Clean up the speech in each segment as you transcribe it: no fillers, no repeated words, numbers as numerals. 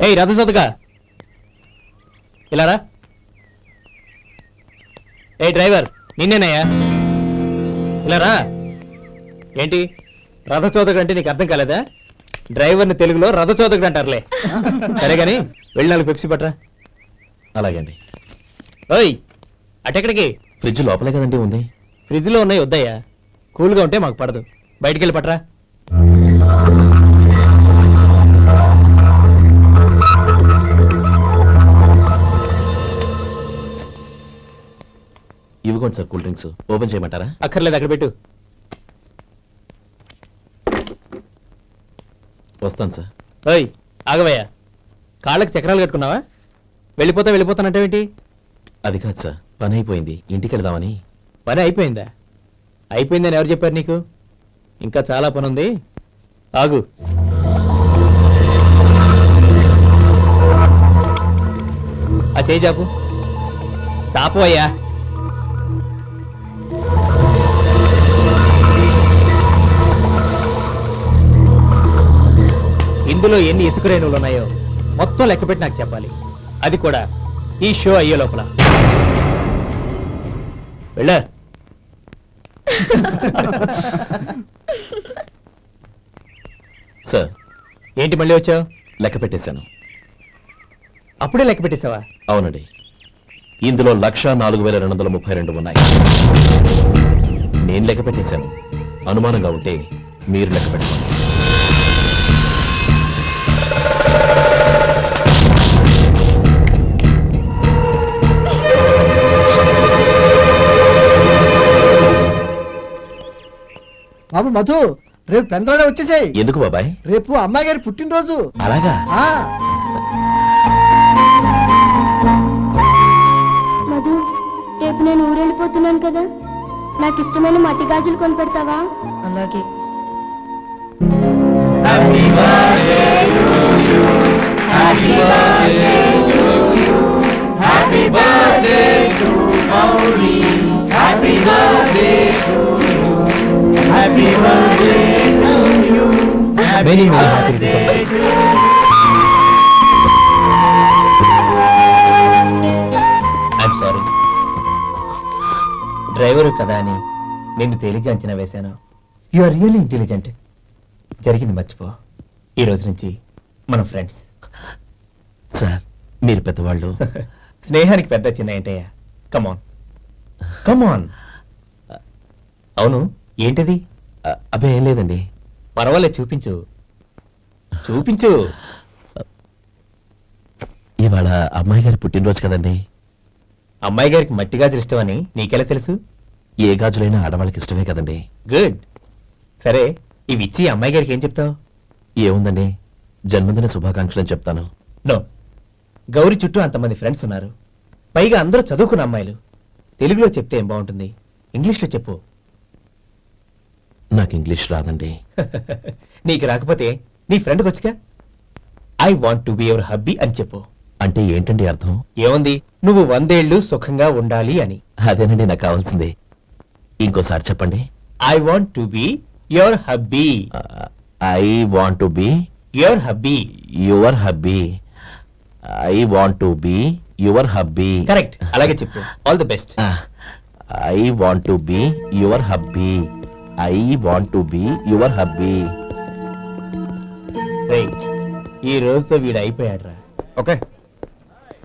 ఏయ్ రథసోదగా ఇలా రా. ఏ డ్రైవర్ నిన్నేనయ్యా, ఇలా రా. ఏంటి రథచోదకుడు అంటే నీకు అర్థం కాలేదా? డ్రైవర్ని తెలుగులో రథచోదకుడు అంటారులే. సరే గాని వెళ్ళి 4 పెప్సీ పట్రా. అలాగే అండి. ఓయ్ అటెక్కడికి? ఫ్రిడ్జ్ లోపలే కదండి ఉంది. ఫ్రిడ్జ్లో ఉన్నాయి వద్దయ్యా, కూల్గా ఉంటే మాకు పడదు. బయటికి వెళ్ళి పట్రా. ఇవ్వకోండి సార్, కూల్ డ్రింక్స్ ఓపెన్ చేయమంటారా? అక్కర్లేదు, అక్కడ పెట్టు. వస్తాను సార్. ఓయ్ ఆగవయ్యా, కాళ్ళకి చక్రాలు కట్టుకున్నావా? వెళ్ళిపోతానంటావేంటి? అది కాదు సార్, పని అయిపోయింది, ఇంటికి వెళదామని. పని అయిపోయిందా? అయిపోయిందని ఎవరు చెప్పారు నీకు? ఇంకా చాలా పని ఉంది, ఆగు. ఆ చేయి చాపు. చాపు అయ్యా. ఇందులో ఎన్ని ఇసుక రేణువులు ఉన్నాయో మొత్తం లెక్కపెట్టి నాకు చెప్పాలి, అది కూడా ఈ షో అయ్యే లోపల. వెళ్ళా. సార్ ఏంటి మళ్ళీ వచ్చావు? లెక్క పెట్టేశాను. అప్పుడే లెక్క పెట్టేశావా? అవునండి, ఇందులో 1,04,232 ఉన్నాయి. నేను లెక్క పెట్టేశాను. అనుమానంగా ఉంటే మీరు లెక్క పెట్టుకోండి. బాబు మధు, రేపు పెందలాడే వచ్చేసాయి. ఎందుకు బాబాయ్? రేపు అమ్మాయి గారి పుట్టినరోజు. అలాగా? మధు, రేపు నేను ఊరెళ్ళిపోతున్నాను కదా, నాకు ఇష్టమైన మట్టి గాజులు కొనిపెడతావా? అలాగే. ఐఎమ్ సారీ, డ్రైవరు కదా అని నిన్ను తేలిగ్గా అంచనా వేశాను. You are really intelligent. జరిగింది మర్చిపో. ఈ రోజు నుంచి మనం ఫ్రెండ్స్. సార్ మీరు పెద్దవాళ్ళు. స్నేహానికి పెద్ద చిన్న ఏంటయ్యా? కమాన్ కమాన్. అవును, ఏంటిది? అబ్బే ఏం లేదండి. పర్వాలేదు, చూపించు చూపించు. ఇవాళ అమ్మాయి గారి పుట్టినరోజు కదండి. అమ్మాయి గారికి మట్టి గాజులు ఇష్టమని నీకెలా తెలుసు? ఏ గాజులైనా ఆడవాళ్ళకి ఇష్టమే కదండి. గుడ్. సరే, ఇవి ఇచ్చి అమ్మాయి గారికి ఏం చెప్తావు? ఏముందండి, జన్మదిన శుభాకాంక్షలు అని చెప్తాను. నో, గౌరీ చుట్టూ అంతమంది ఫ్రెండ్స్ ఉన్నారు, పైగా అందరూ చదువుకున్న అమ్మాయిలు. తెలుగులో చెప్తే ఏం బాగుంటుంది, ఇంగ్లీష్లో చెప్పు. నాకు ఇంగ్లీష్ రాదండి. నీకు రాకపోతే నీ ఫ్రెండ్కి వచ్చిగా I want to be your hubby అని చెప్పు. అంటే ఏంటండి అర్థం? ఏముంది, నువ్వు 100 ఏళ్ళు సుఖంగా ఉండాలి అని. అదేనండి నాకు కావాల్సింది. ఇంకోసారి చెప్పండి. I want to be your hubby. I want to be your hubby. Your hubby. I want to be your hubby. Correct, అలాగే చెప్పు. All the best. I want to be your hubby. I want to be your hubby. ఈ రోజుతో వీడు అయిపోయాడ్రా. Okay,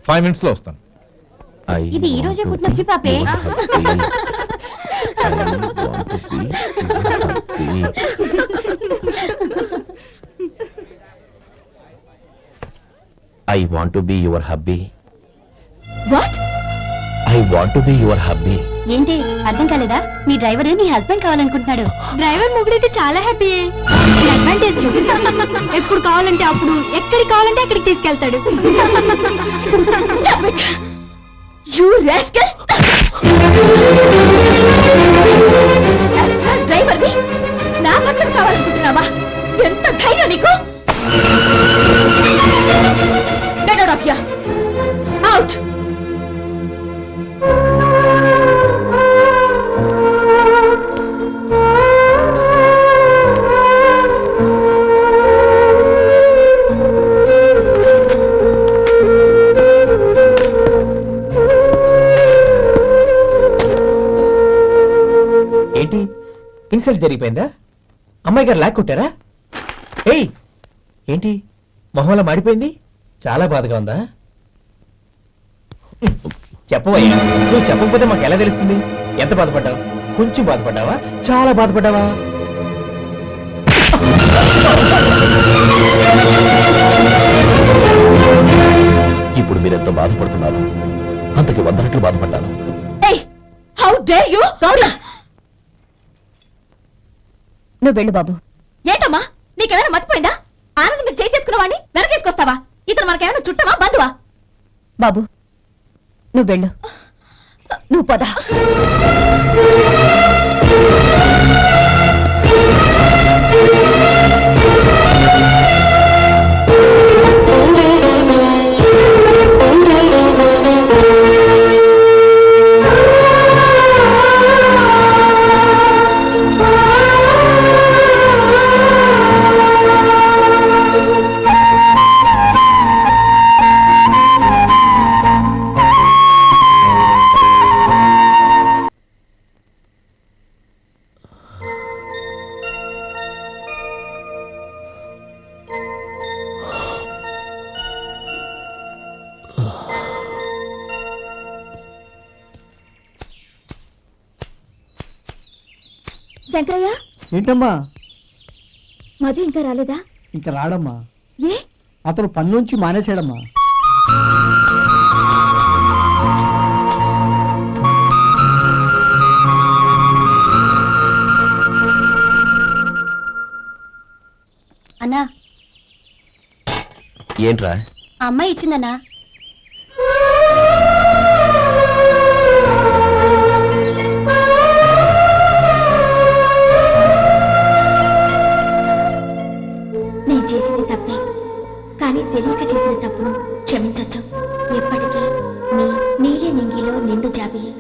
5 minutes లో వస్తాను. ఇది ఈ రోజే పుట్టినొచ్చి పాపే. I want to be your hubby. What? I want to be your hubby. ఏంటి అర్థం కాలేదా? మీ డ్రైవర్ నీ హస్బెండ్ కావాలనుకుంటున్నాడు. డ్రైవర్ మొగుడైతే చాలా హ్యాపీ. అడ్వాంటేజ్ ఎప్పుడు కావాలంటే అప్పుడు, ఎక్కడికి కావాలంటే అక్కడికి తీసుకెళ్తాడు. You rascal! డ్రైవర్ ని నా పక్కన కావాలనుకుంటున్నావా? ఎంత ధైర్యం నీకు! Get out of here! Out! Insult జరిగిపోయిందా? అమ్మాయి గారు లాక్ కొట్టారా? ఏయ్ ఏంటి మొహంలో మాడిపోయింది? చాలా బాధగా ఉందా? చెప్పవయ్యా, నువ్వు చెప్పకపోతే మాకు ఎలా తెలుస్తుంది? ఎంత బాధపడ్డావు? కొంచెం బాధపడ్డావా? చాలా బాధపడ్డావా? ఇప్పుడు మీరెంత బాధపడుతున్నారు, అంతకి 100 రెట్లు బాధపడ్డాను. How dare you Gauri! నువ్వు వెళ్ళు బాబు. ఏంటమ్మా నీకేమైనా మర్చిపోయిందా? ఆనందం మీరు చేసేసుకున్నవాడిని వెనకేసుకొస్తావా? ఇతను మనకేమైనా చుట్టమా బంధువా? బాబు నువ్వు వెళ్ళు, నువ్వు పద. శంకరయ్య, ఏంటమ్మా? మధు ఇంకా రాలేదా? ఇంకా రాడమ్మా. ఏ? అతను పని నుంచి మానేసాడమ్మా. అన్నా, ఏంట్రా? ఆ అమ్మాయి ఇచ్చిందన్నా. నేను చేసింది తప్పే, కానీ తెలియక చేసిన తప్పును క్షమించొచ్చు. ఎప్పటికీ నీ నీలి నింగిలో నిండు జాబిలి.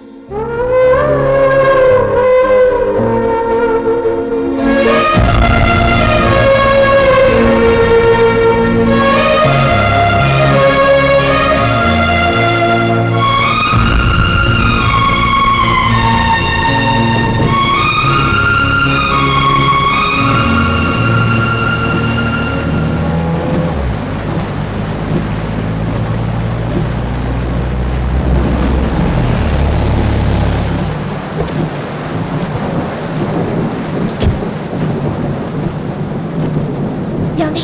ఏమండి,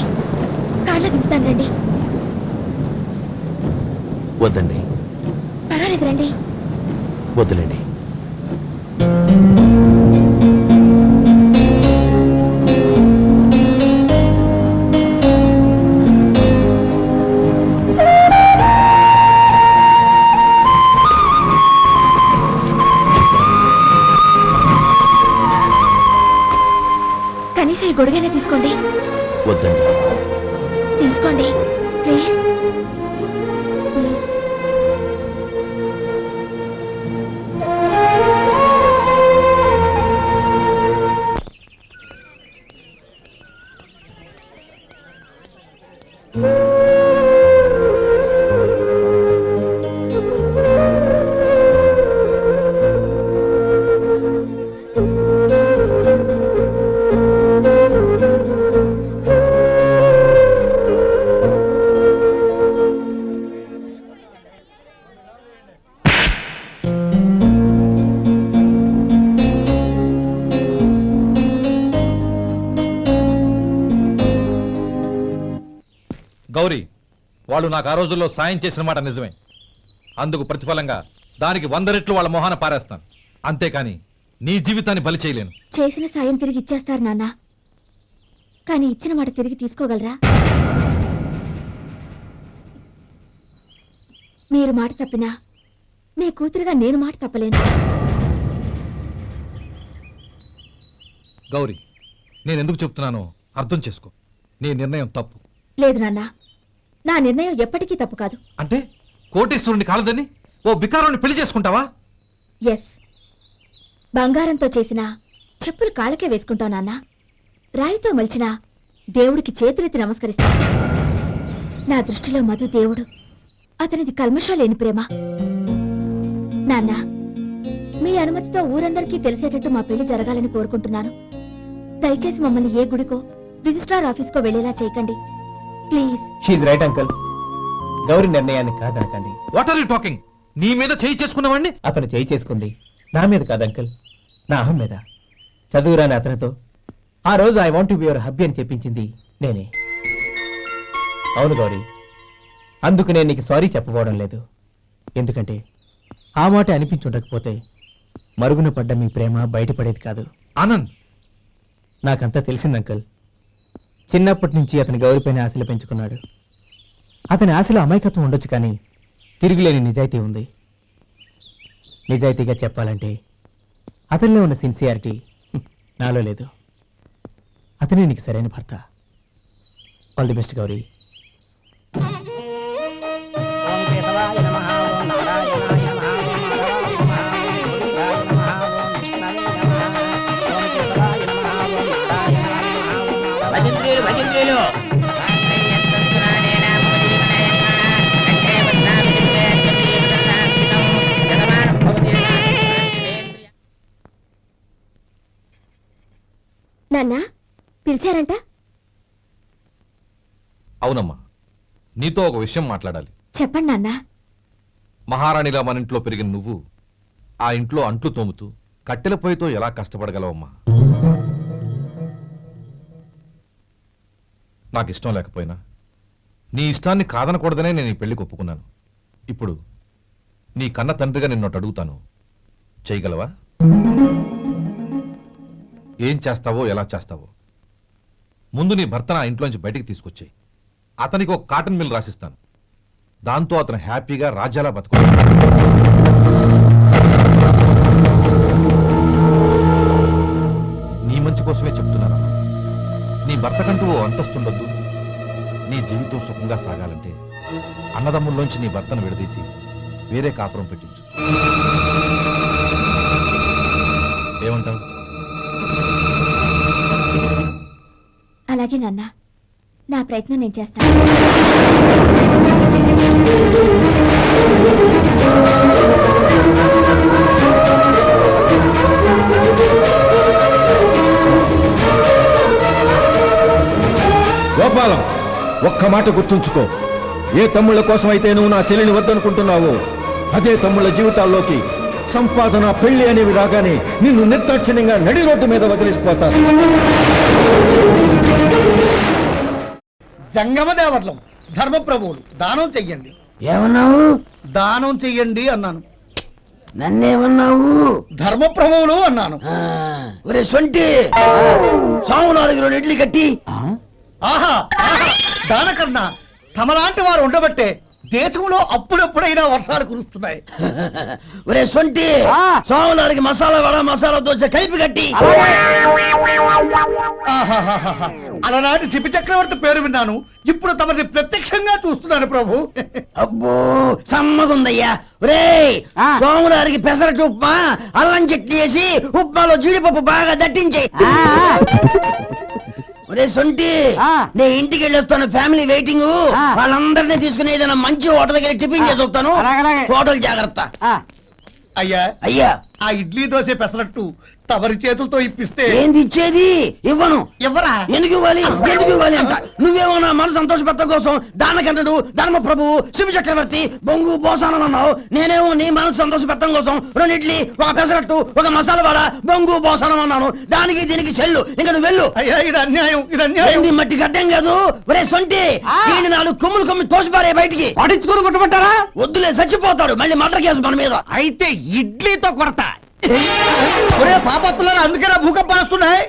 కాళ్ళ దింపుతాను రండి. వద్దండి, పర్వాలేదు రండి. వద్దులేండి. కనీసం ఈ గొడుగైనా తీసుకోండి. వద్దండి. తీసుకోండి ప్లీజ్. గౌరీ, వాళ్ళు నాకు ఆ రోజుల్లో సాయం చేసిన మాట నిజమే. అందుకు ప్రతిఫలంగా దానికి 100 రెట్లు వాళ్ళ మొహాన పారేస్తాను. అంతేకాని నీ జీవితాన్ని బలి చేయలేను. చేసిన సాయం తిరిగి ఇచ్చేస్తారు నాన్న, కానీ ఇచ్చిన మాట తిరిగి తీసుకోగలరా? మీరు మాట తప్పినా మీ కూతురుగా నేను మాట తప్పలేను. గౌరీ, నేను ఎందుకు చెప్తున్నానో అర్థం చేసుకో. నీ నిర్ణయం తప్పు. లేదు నాన్న, నా నిర్ణయం ఎప్పటికీ తప్పు కాదు. అంటే కోటీశ్వరుని కాలదని ఓ బికారుని పెళ్లి చేసుకుంటావా? ఎస్, బంగారంతో చేసిన చెప్పులు కాళ్ళకే వేసుకుంటావు నాన్న. రాయితో మలిచిన దేవుడికి చేతులెత్తి నమస్కరిస్తా. నా దృష్టిలో మధు దేవుడు, అతనిది కల్మషం లేని ప్రేమ. నాన్న, మీ అనుమతితో ఊరందరికీ తెలిసేటట్టు మా పెళ్లి జరగాలని కోరుకుంటున్నాను. దయచేసి మమ్మల్ని ఏ గుడికో రిజిస్ట్రార్ ఆఫీస్కో వెళ్లేలా చేయకండి please. She's right uncle. Gauri నిర్ణయాన్ని కాదనకండి. What are you talking? నీ మీద చేయి చేసుకున్నవాడిని అతను చేయి చేసుకుంది నా మీద కాదు అంకుల్, నా అహం మీద. చదువురాని అతనితో ఆ రోజు I want be your hubby అని చెప్పించింది నేనే. అవును గౌరీ, అందుకు నేను నీకు సారీ చెప్పబోవడం లేదు. ఎందుకంటే ఆ మాట అనిపించుండకపోతే మరుగున పడ్డ మీ ప్రేమ బయటపడేది కాదు. ఆనంద్, నాకంతా తెలిసింది అంకుల్. చిన్నప్పటి నుంచి అతని గౌరీపైన ఆశలు పెంచుకున్నాడు. అతని ఆశలో అమాయకత్వం ఉండొచ్చు, కానీ తిరుగులేని నిజాయితీ ఉంది. నిజాయితీగా చెప్పాలంటే అతనిలో ఉన్న సిన్సియారిటీ నాలో లేదు. అతనే నీకు సరైన భర్త. All the best Gauri. నాన్న పిలిచారంట? అవునమ్మా, నీతో ఒక విషయం మాట్లాడాలి. చెప్పండి నాన్న. మహారాణిలా మన ఇంట్లో పెరిగిన నువ్వు ఆ ఇంట్లో అంట్లు తోముతూ కట్టెల పొయ్యితో ఎలా కష్టపడగలవమ్మా? నాకు ఇష్టం లేకపోయినా నీ ఇష్టాన్ని కాదనకూడదనే నేను ఈ పెళ్లికి ఒప్పుకున్నాను. ఇప్పుడు నీ కన్న తండ్రిగా నిన్నొకటి అడుగుతాను, చేయగలవా? ఏం చేస్తావో, ఎలా చేస్తావో ముందు నీ భర్తను ఆ ఇంట్లోంచి బయటికి తీసుకొచ్చేయి. అతనికి ఒక కాటన్ మిల్ రాసిస్తాను. దాంతో అతను హ్యాపీగా రాజ్యాలా బతుకు. నీ మంచి కోసమే చెప్తున్నాను. నీ భర్తకంటూ ఓ అంతస్తుండొద్దు. నీ జీవితం సుఖంగా సాగాలంటే అన్నదమ్ముల్లోంచి నీ భర్తను విడదీసి వేరే కాపురం పెట్టించు. ఏమంటావు? అలాగే నాన్న, నా ప్రయత్నం నేను చేస్తాను. గోపాలం, ఒక్క మాట గుర్తుంచుకో. ఏ తమ్ముళ్ళ కోసం అయితే నువ్వు నా చెల్లిని వద్దనుకుంటున్నావో అదే తమ్ముళ్ళ జీవితాల్లోకి సంపాదన, పెళ్లి అనేవి రాగానే నిన్ను నిర్దాక్షిణ్యంగా నడి రోడ్డు మీద వదిలిసిపోతారు. జంగమ దేవతలం, ధర్మప్రభువులు, దానం చెయ్యండి. ఏమన్నావు? దానం చెయ్యండి అన్నాను. నన్నేమన్నావు? ధర్మప్రభువులు అన్నాను. ఒరే సొంటి, సాము 4 ఇడ్లీ కట్టి. ఆహా ఆహా, దానకన్నా తమలాంటి వారు ఉండబట్టే దేశంలో అప్పుడప్పుడైనా వర్షాలు కురుస్తున్నాయి. ఒరే సొంటి, సాము 4 మసాలా వడ, మసాలా దోశ కలిపి కట్టి. ఆహాహాహా, అలనాటి శిపి చక్రవర్తి పేరు విన్నాను, ఇప్పుడు తమని ప్రత్యక్షంగా చూస్తున్నాను ప్రభు. అబ్బో సమ్మగుందయ్యా. ఒరే సోము 4 పెసరట్టు ఉప్మా, అల్లం చట్నీ వేసి ఉప్మాలో జీడిపప్పు బాగా దట్టించే. ఒరే సొంటి, నేను ఇంటికి వెళ్ళొస్తాను, ఫ్యామిలీ వెయిటింగ్. వాళ్ళందరినీ తీసుకుని ఏదైనా మంచి హోటల్కి వెళ్ళి టిఫిన్ చేసి వస్తాను. హోటల్ జాగ్రత్త. అయ్యా అయ్యా, ఆ ఇడ్లీ దోశ పెసరట్టు తమరి చేతులతో ఇప్పిస్తే ఏంది ఇచ్చేది? ఇవ్వను. ఎవరా? ఎందుకు ఇవ్వాలి? ఎందుకు ఇవ్వాలి అంట? నువ్వేమో నా మనసు సంతోషపెట్టడం కోసం దానకంటుడు, ధర్మ ప్రభువు, శివ చక్రవర్తి, బొంగు బోసానం అన్నావు. నేనేమో నీ మనసు సంతోషపెట్టడం కోసం 2 ఇడ్లీ, ఒక పెసరట్టు, ఒక మసాలా వడ, బొంగు బోసానం అన్నాను. దానికి దీనికి చెల్లు. ఇంకా నువ్వు వెళ్ళు. అయ్యా ఇది అన్యాయం, ఇది అన్యాయం. ఏంది మట్టి గడ్డం కాదు. ఒరే సొంటి, దీన్ని 4 కొమ్ములు కొమ్మి తోసిపారే బయటికి. పడించుకుని కొట్టమంటారా? వద్దులే, చచ్చిపోతాడు. మళ్ళీ మర్డర్ కేసు మన మీద. అయితే ఇడ్లీతో కొడత. ఒరే పాపత్తులారా, అందుకేనా భూకంపాలు వస్తున్నాయి?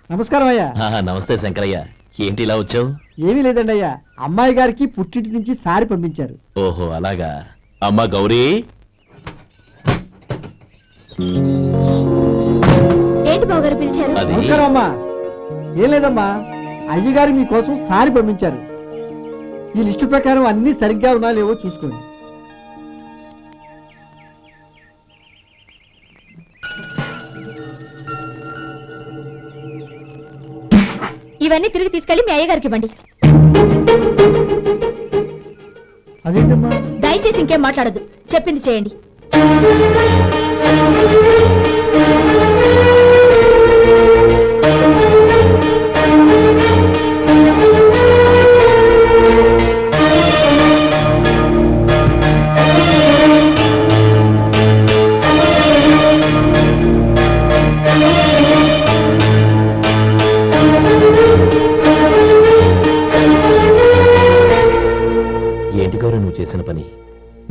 నమస్కారం అయ్యా. నమస్తే శంకరయ్య, ఏంటి ఇలా వచ్చావు? ఏమీ లేదండి అయ్యా, అమ్మాయి గారికి పుట్టింటి నుంచి సారి పంపించారు. ఓహో అలాగా. అమ్మా గౌరీ. ఏంటి బావగారు పిలిచారు? అది నమస్కారం అమ్మా. ఏం లేదమ్మా, అయ్యగారు మీకోసం సారి పంపించారు. ఈ లిస్టు ప్రకారం అన్ని సరిగ్గా ఉన్నా లేవో చూసుకోండి. ఇవన్నీ తిరిగి తీసుకెళ్లి మీ అయ్యగారికి ఇవ్వండి. అదేంటమ్మా? దయచేసి ఇంకేం మాట్లాడద్దు, చెప్పింది చేయండి. ఏంటి గౌరవ్ నువ్వు చేసిన పని?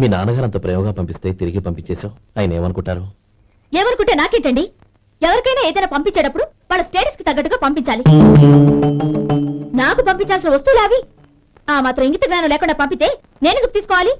మీ నాన్నగారు అంత ప్రేమగా పంపిస్తే తిరిగి పంపించేశావు. ఆయన ఏమనుకుంటారు? ఎవరుకుంటే నాకేంటండి? ఎవరికైనా ఏదైనా పంపించేటప్పుడు వాళ్ళ స్టేటస్ కి తగ్గట్టుగా పంపించాలి. నాకు పంపించాల్సిన వస్తువులు అవి. ఆ మాత్రం ఇంగిత జ్ఞానం లేకుండా పంపితే నేనెందుకు తీసుకోవాలి?